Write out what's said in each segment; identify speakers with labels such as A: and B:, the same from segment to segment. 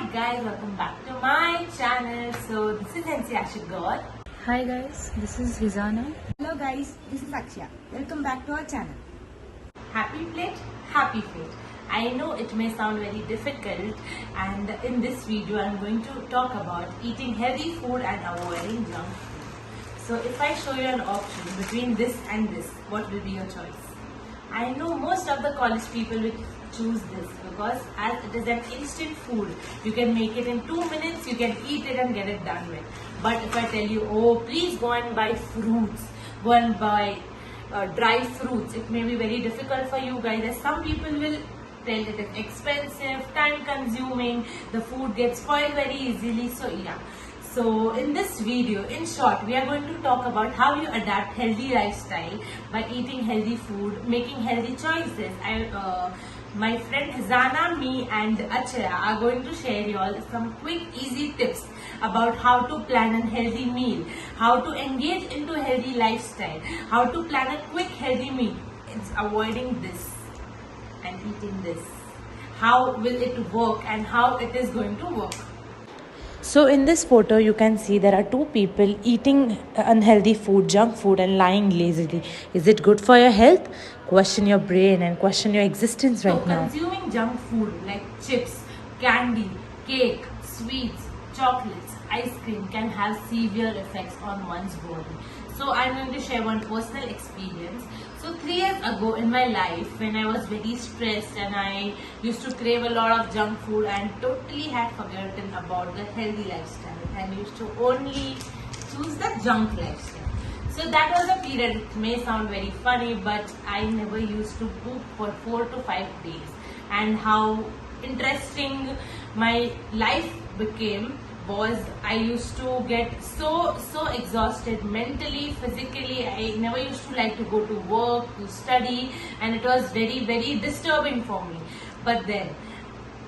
A: Hi guys, welcome back to my channel. So this is NC Ashigor.
B: Hi guys, this is Rizana.
C: Hello guys, this is Akshya. Welcome back to our channel.
A: Happy plate, happy fate. I know it may sound very difficult, and in this video I'm going to talk about eating healthy food and avoiding junk food. So if I show you an option between this and this, what will be your choice? I know most of the college people will choose this because as it is an instant food, you can make it in 2 minutes, you can eat it and get it done with. But if I tell you, oh please go and buy fruits, go and buy dry fruits, it may be very difficult for you guys, as some people will tell it is expensive, time consuming, the food gets spoiled very easily. So yeah, so in this video, in short, we are going to talk about how you adapt healthy lifestyle by eating healthy food, making healthy choices. My friend Zana, me and Achaya are going to share you all some quick easy tips about how to plan a healthy meal, how to engage into a healthy lifestyle, how to plan a quick healthy meal. It's avoiding this and eating this. How will it work and how it is going to work.
B: So in this photo you can see there are two people eating unhealthy food, junk food, and lying lazily. Is it good for your health? Question your brain and question your existence right now.
A: Consuming junk food like chips, candy, cake, sweets, chocolates, ice cream can have severe effects on one's body. So I'm going to share one personal experience. So 3 years ago in my life, when I was very stressed and I used to crave a lot of junk food and totally had forgotten about the healthy lifestyle and used to only choose the junk lifestyle. So that was a period, it may sound very funny, but I never used to poop for 4 to 5 days. And how interesting my life became was I used to get so exhausted mentally, physically. I never used to like to go to work, to study, and it was very disturbing for me. But then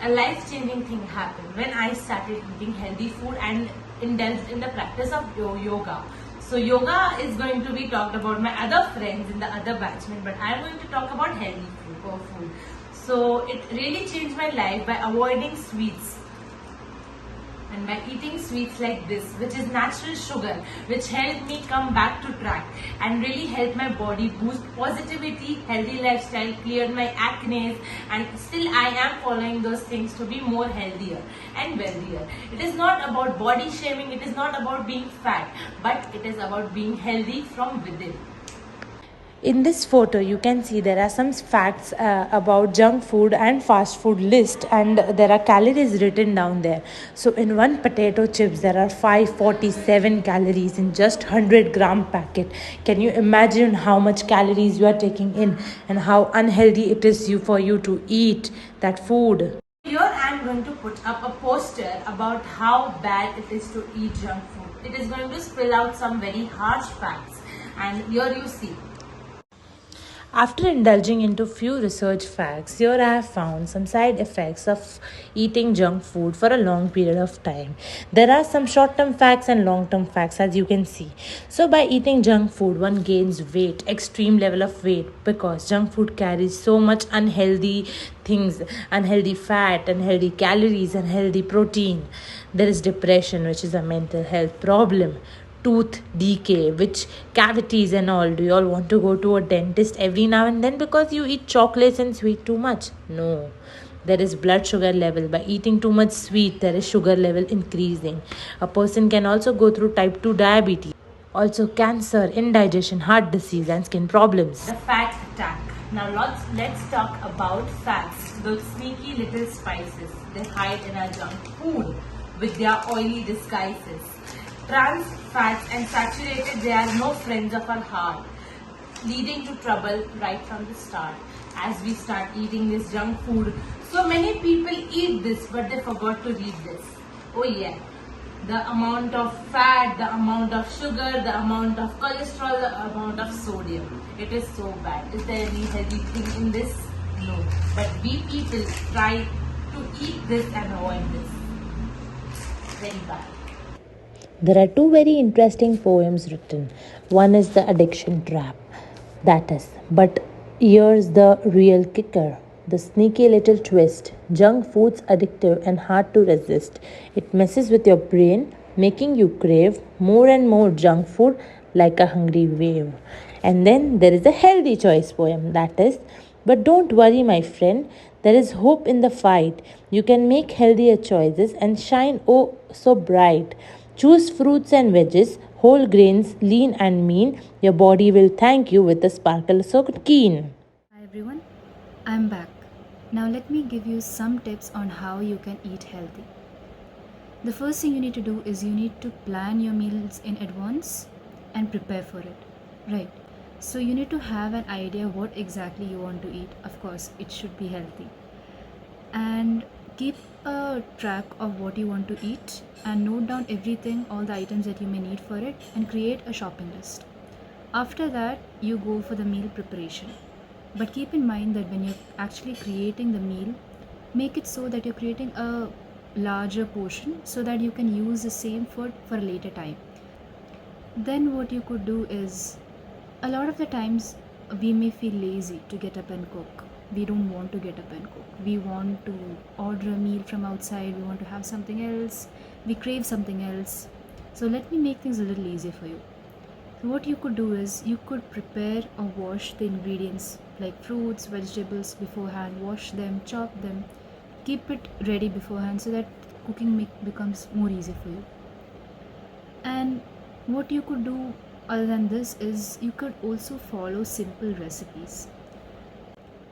A: a life-changing thing happened when I started eating healthy food and indulged in the practice of yoga. So yoga is going to be talked about my other friends in the other batchment, but I am going to talk about healthy food. So it really changed my life by avoiding sweets and by eating sweets like this, which is natural sugar, which helped me come back to track and really helped my body boost positivity, healthy lifestyle, cleared my acne, and still I am following those things to be more healthier and wealthier. It is not about body shaming, it is not about being fat, but it is about being healthy from within.
B: In this photo you can see there are some facts about junk food and fast food list, and there are calories written down there. So in one potato chips there are 547 calories in just 100-gram packet. Can you imagine how much calories you are taking in and how unhealthy it is for you to eat that food?
A: Here I am going to put up a poster about how bad it is to eat junk food. It is going to spill out some very harsh facts, and here you see.
B: After indulging into few research facts, here I have found some side effects of eating junk food for a long period of time. There are some short-term facts and long-term facts, as you can see. So by eating junk food, one gains weight, extreme level of weight, because junk food carries so much unhealthy things, unhealthy fat, unhealthy calories, unhealthy protein. There is depression, which is a mental health problem. Tooth decay, which cavities and all. Do you all want to go to a dentist every now and then because you eat chocolates and sweet too much? No. There is blood sugar level. By eating too much sweet, there is sugar level increasing. A person can also go through type 2 diabetes, also cancer, indigestion, heart disease, and skin problems.
A: The fat attack. Now let's talk about fats, those sneaky little spices they hide in our junk food with their oily disguises. Trans fats and saturated, they are no friends of our heart, leading to trouble right from the start as we start eating this junk food. So many people eat this, but they forgot to read this. Oh yeah, the amount of fat, the amount of sugar, the amount of cholesterol, the amount of sodium. It is so bad. Is there any healthy thing in this? No. But we people try to eat this and avoid this. Very bad.
B: There are two very interesting poems written. One is The Addiction Trap. That is, but here's the real kicker. The sneaky little twist. Junk food's addictive and hard to resist. It messes with your brain, making you crave more and more junk food like a hungry wave. And then there is a healthy choice poem, that is, but don't worry, my friend, there is hope in the fight. You can make healthier choices and shine oh so bright. Choose fruits and veggies, whole grains, lean and mean. Your body will thank you with a sparkle so keen.
D: Hi everyone, I'm back. Now let me give you some tips on how you can eat healthy. The first thing you need to do is you need to plan your meals in advance and prepare for it. Right. So you need to have an idea what exactly you want to eat. Of course, it should be healthy. And keep a track of what you want to eat and note down everything, all the items that you may need for it, and create a shopping list. After that, you go for the meal preparation. But keep in mind that when you're actually creating the meal, make it so that you're creating a larger portion so that you can use the same food for a later time. Then what you could do is, a lot of the times we may feel lazy to get up and cook. We don't want to get up and cook. We want to order a meal from outside. We want to have something else. We crave something else. So let me make things a little easier for you. So what you could do is you could prepare or wash the ingredients like fruits, vegetables beforehand, wash them, chop them, keep it ready beforehand so that cooking becomes more easy for you. And what you could do other than this is you could also follow simple recipes.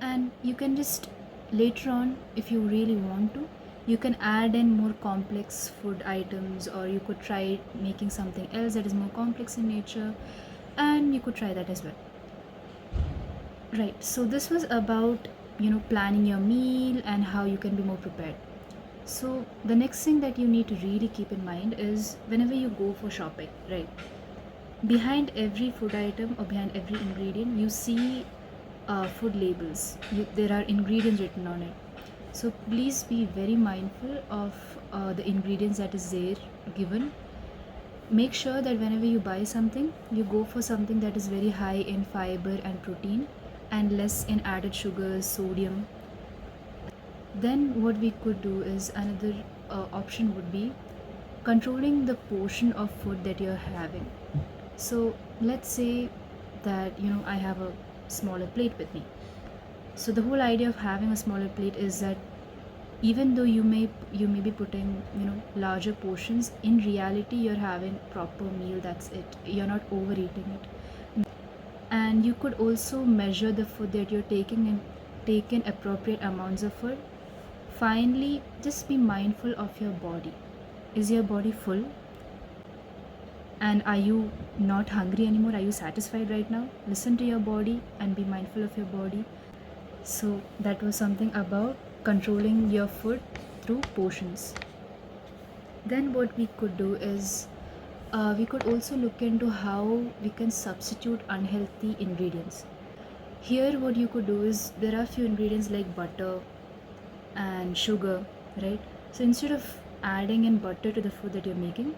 D: And you can just later on, if you really want to, you can add in more complex food items, or you could try making something else that is more complex in nature, and you could try that as well. Right, so this was about planning your meal and how you can be more prepared. So the next thing that you need to really keep in mind is whenever you go for shopping, right, behind every food item or behind every ingredient you see food labels. There are ingredients written on it. So please be very mindful of the ingredients that is there given. Make sure that whenever you buy something, you go for something that is very high in fiber and protein and less in added sugars, sodium. Then what we could do is another option would be controlling the portion of food that you're having. So let's say that I have a smaller plate with me. So the whole idea of having a smaller plate is that even though you may be putting larger portions, in reality you're having proper meal, that's it, you're not overeating it. And you could also measure the food that you're taking and take in appropriate amounts of food. Finally, just be mindful of your body. Is your body full? And are you not hungry anymore? Are you satisfied right now? Listen to your body and be mindful of your body. So that was something about controlling your food through portions. Then what we could do is we could also look into how we can substitute unhealthy ingredients. Here what you could do is there are a few ingredients like butter and sugar, right? So instead of adding in butter to the food that you're making,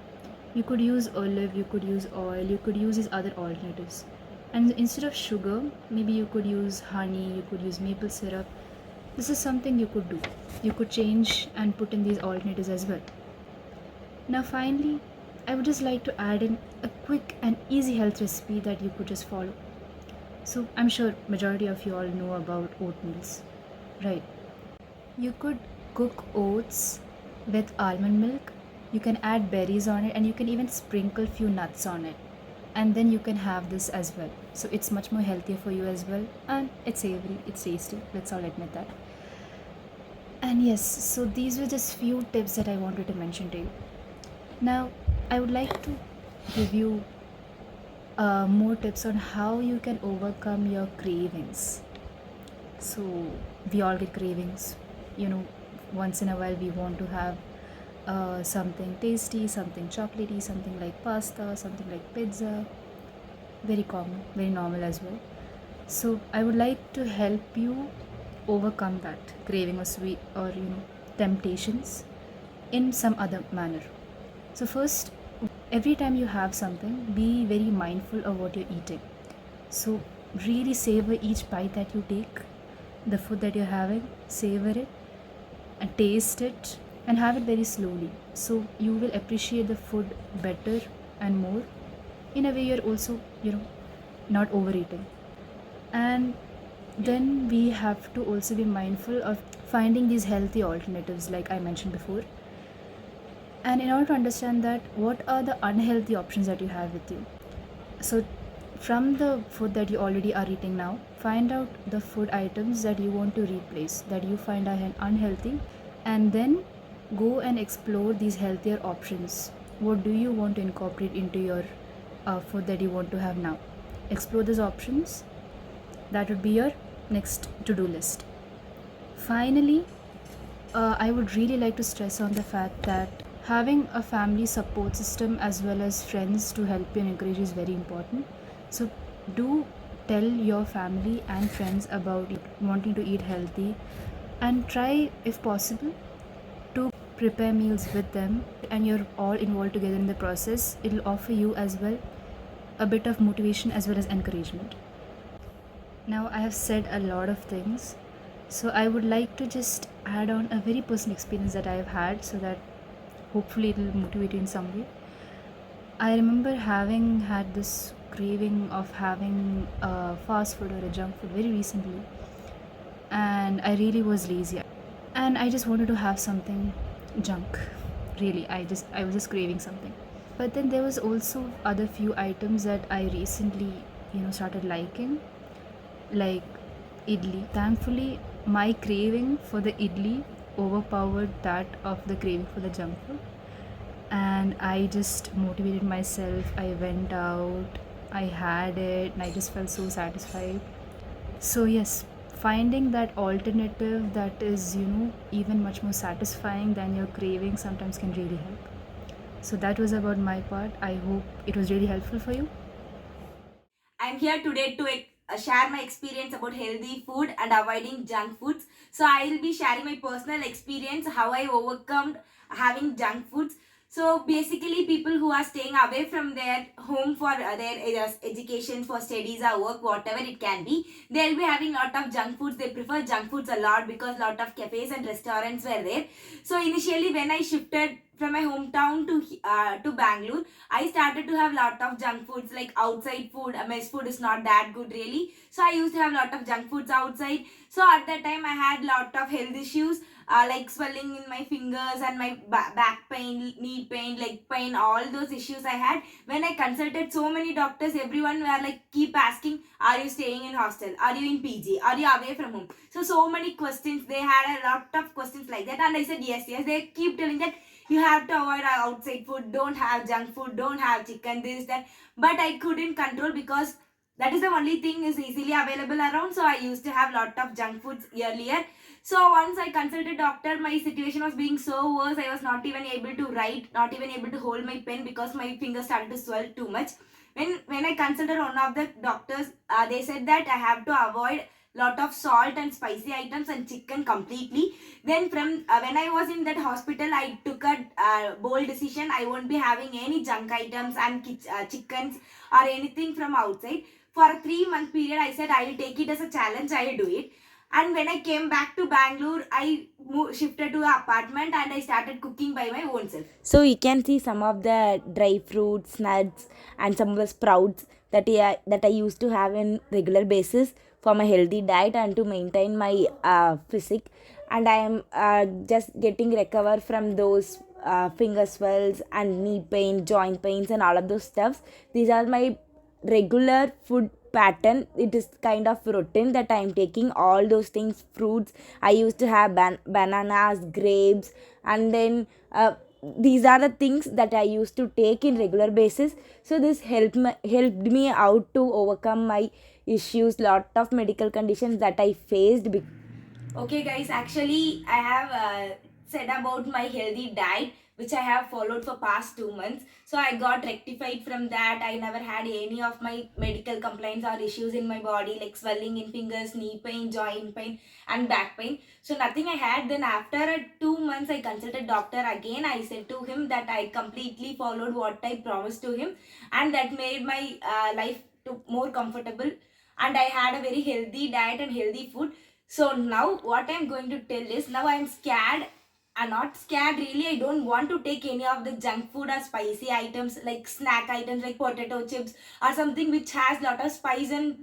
D: you could use olive, you could use oil, you could use these other alternatives. And instead of sugar, maybe you could use honey, you could use maple syrup. This is something you could do. You could change and put in these alternatives as well. Now finally, I would just like to add in a quick and easy health recipe that you could just follow. So I'm sure majority of you all know about oatmeals, right? You could cook oats with almond milk. You can add berries on it, and you can even sprinkle few nuts on it, and then you can have this as well. So it's much more healthier for you as well, and it's savory, it's tasty, let's all admit that. And yes, so these were just few tips that I wanted to mention to you. Now I would like to give you more tips on how you can overcome your cravings. So we all get cravings, once in a while we want to have something tasty, something chocolatey, something like pasta, something like pizza. Very common, very normal as well. So I would like to help you overcome that craving or sweet or temptations in some other manner. So first, every time you have something, be very mindful of what you're eating. So really savor each bite that you take. the food that you're having, savor it and taste it and have it very slowly. So you will appreciate the food better and more. In a way, you're also, not overeating. And then we have to also be mindful of finding these healthy alternatives, like I mentioned before. And in order to understand that, what are the unhealthy options that you have with you? So, from the food that you already are eating now, find out the food items that you want to replace, that you find are unhealthy, and then go and explore these healthier options. What do you want to incorporate into your food that you want to have now? Explore those options. That would be your next to do list. Finally, I would really like to stress on the fact that having a family support system as well as friends to help you and encourage you is very important. So, do tell your family and friends about wanting to eat healthy, and try, if possible, to prepare meals with them, and you're all involved together in the process. It'll offer you as well a bit of motivation as well as encouragement. Now, I have said a lot of things, so I would like to just add on a very personal experience that I have had so that hopefully it will motivate you in some way. I remember having had this craving of having a fast food or a junk food very recently, and I really was lazy, and I just wanted to have something junk. Really, I was just craving something. But then there was also other few items that I recently, started liking, like idli. Thankfully, my craving for the idli overpowered that of the craving for the junk food, and I just motivated myself. I went out, I had it, and I just felt so satisfied. So, yes, finding that alternative that is, even much more satisfying than your craving sometimes can really help. So, that was about my part. I hope it was really helpful for you.
C: I'm here today to share my experience about healthy food and avoiding junk foods. So I'll be sharing my personal experience, how I overcome having junk foods. So basically, people who are staying away from their home for their education, for studies or work, whatever it can be, they'll be having lot of junk foods. They prefer junk foods a lot because lot of cafes and restaurants were there. So initially, when I shifted from my hometown to Bangalore, I started to have lot of junk foods, like outside food. Mess food is not that good really. So I used to have lot of junk foods outside. So at that time I had lot of health issues, like swelling in my fingers and my back pain, knee pain, leg pain, all those issues I had. When I consulted so many doctors, everyone were like keep asking, are you staying in hostel? Are you in PG? Are you away from home? So many questions. They had a lot of questions like that, and I said yes, yes. They keep telling that you have to avoid outside food, don't have junk food, don't have chicken, this, that. But I couldn't control because that is the only thing is easily available around. So I used to have lot of junk foods earlier. So once I consulted doctor, my situation was being so worse. I was not even able to write, not even able to hold my pen because my fingers started to swell too much. When I consulted one of the doctors, they said that I have to avoid lot of salt and spicy items and chicken completely. Then from when I was in that hospital, I took a bold decision. I won't be having any junk items and chickens or anything from outside. For a 3 month period, I said I will take it as a challenge. I will do it. And when I came back to Bangalore, I shifted to an apartment and I started cooking by my own self. So you can see some of the dry fruits, nuts, and some of the sprouts that I used to have in regular basis for my healthy diet and to maintain my physique. And I am just getting recover from those finger swells and knee pain, joint pains, and all of those stuffs. These are my regular food pattern. It is kind of routine that I am taking all those things. Fruits, I used to have bananas, grapes, and then these are the things that I used to take in regular basis. So this helped me out to overcome my issues, lot of medical conditions that I faced. Okay guys, actually I have said about my healthy diet which I have followed for past 2 months. So I got rectified from that. I never had any of my medical complaints or issues in my body like swelling in fingers, knee pain, joint pain and back pain. So nothing I had. Then after 2 months I consulted doctor again. I said to him that I completely followed what I promised to him, and that made my life to more comfortable, and I had a very healthy diet and healthy food. So now what I'm going to tell is, now I'm scared. I'm not scared really. I don't want to take any of the junk food or spicy items, like snack items like potato chips or something which has lot of spice and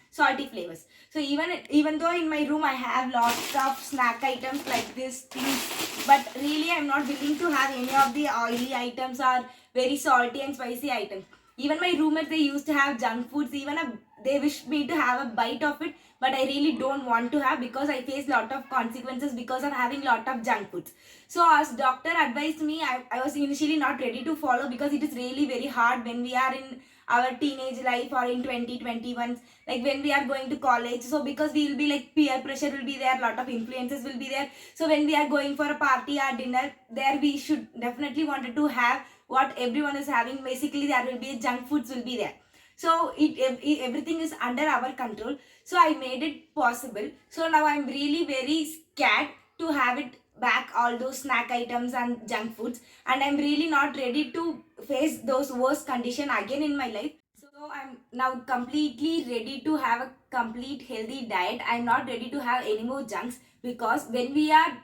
C: salty flavors. So even though in my room I have lots of snack items like this things, but really I'm not willing to have any of the oily items or very salty and spicy items. Even my roommates, they used to have junk foods. They wished me to have a bite of it, but I really don't want to have, because I face lot of consequences because of having lot of junk foods. So as doctor advised me, I was initially not ready to follow, because it is really very hard when we are in our teenage life or in 2021, like when we are going to college. So because we will be like, peer pressure will be there, lot of influences will be there. So when we are going for a party or dinner, there we should definitely wanted to have what everyone is having. Basically there will be junk foods will be there. So everything is under our control. So I made it possible. So now I'm really very scared to have it back, all those snack items and junk foods, and I'm really not ready to face those worst condition again in my life. So I'm now completely ready to have a complete healthy diet. I'm not ready to have any more junks, because when we are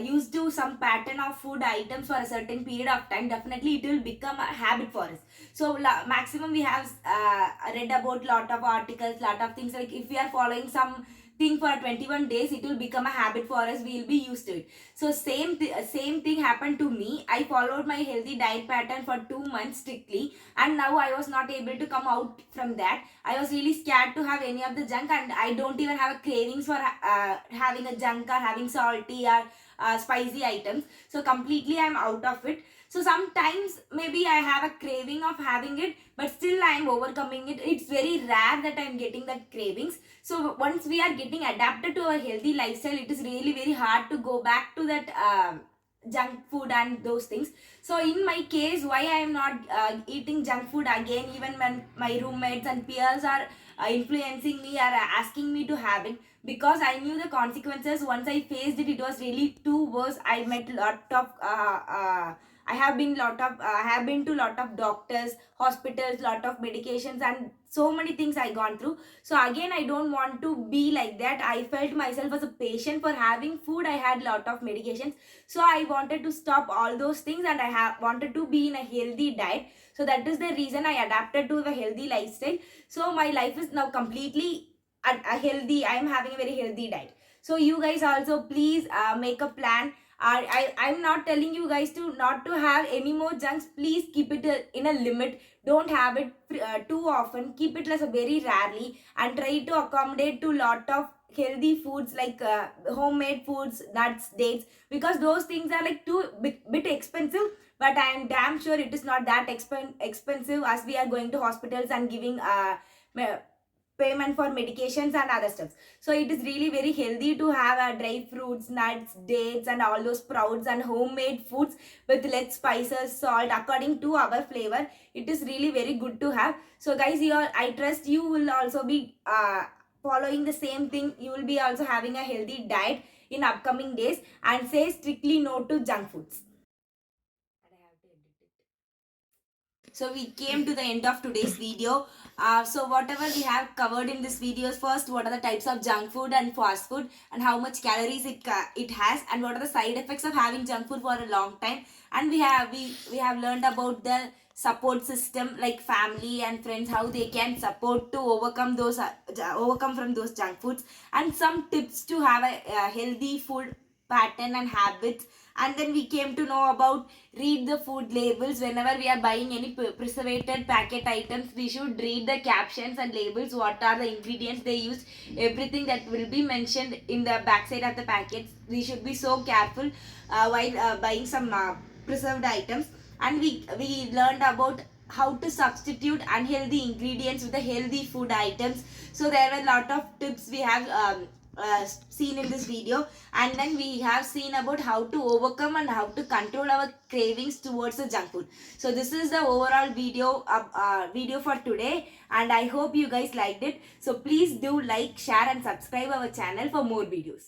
C: used to some pattern of food items for a certain period of time, definitely it will become a habit for us. So maximum we have read about lot of articles, lot of things, like if we are following some thing for 21 days, it will become a habit for us, we will be used to it. So same thing happened to me. I followed my healthy diet pattern for 2 months strictly, and now I was not able to come out from that. I was really scared to have any of the junk, and I don't even have a cravings for having a junk or having salty or spicy items. So completely I'm out of it. So sometimes maybe I have a craving of having it, but still I am overcoming it. It's very rare that I'm getting that cravings. So once we are getting adapted to our healthy lifestyle, it is really very hard to go back to that junk food and those things. So in my case, why I am not eating junk food again, even when my roommates and peers are influencing me or asking me to have it, because I knew the consequences. Once I faced it, it was really too worse. I met lot of I have been to lot of doctors, hospitals, lot of medications, and so many things I gone through. So again, I don't want to be like that. I felt myself as a patient for having food. I had lot of medications, so I wanted to stop all those things, and I have wanted to be in a healthy diet. So that is the reason I adapted to the healthy lifestyle. So my life is now completely a healthy. I am having a very healthy diet. So you guys also please make a plan. I'm not telling you guys to not to have any more junks. Please keep it in a limit. Don't have it too often. Keep it as a very rarely, and try to accommodate to lot of healthy foods like homemade foods, nuts, dates, because those things are like too bit expensive. But I am damn sure it is not that expensive, as we are going to hospitals and giving payment for medications and other stuff. So it is really very healthy to have dry fruits, nuts, dates, and all those sprouts and homemade foods with less spices, salt according to our flavor. It is really very good to have. So guys, here I trust you will also be following the same thing. You will be also having a healthy diet in upcoming days, and say strictly no to junk foods. So we came to the end of today's video. So whatever we have covered in this video is, first, what are the types of junk food and fast food, and how much calories it has, and what are the side effects of having junk food for a long time. And we have learned about the support system, like family and friends, how they can support to overcome from those junk foods, and some tips to have a healthy food pattern and habits. And then we came to know about, read the food labels. Whenever we are buying any preservative packet items, we should read the captions and labels, what are the ingredients they use, everything that will be mentioned in the backside of the packets. We should be so careful while buying some preserved items. And we learned about how to substitute unhealthy ingredients with the healthy food items. So there were a lot of tips we have seen in this video. And then we have seen about how to overcome and how to control our cravings towards the junk food. So this is the overall video for today, and I hope you guys liked it. So please do like, share, and subscribe our channel for more videos.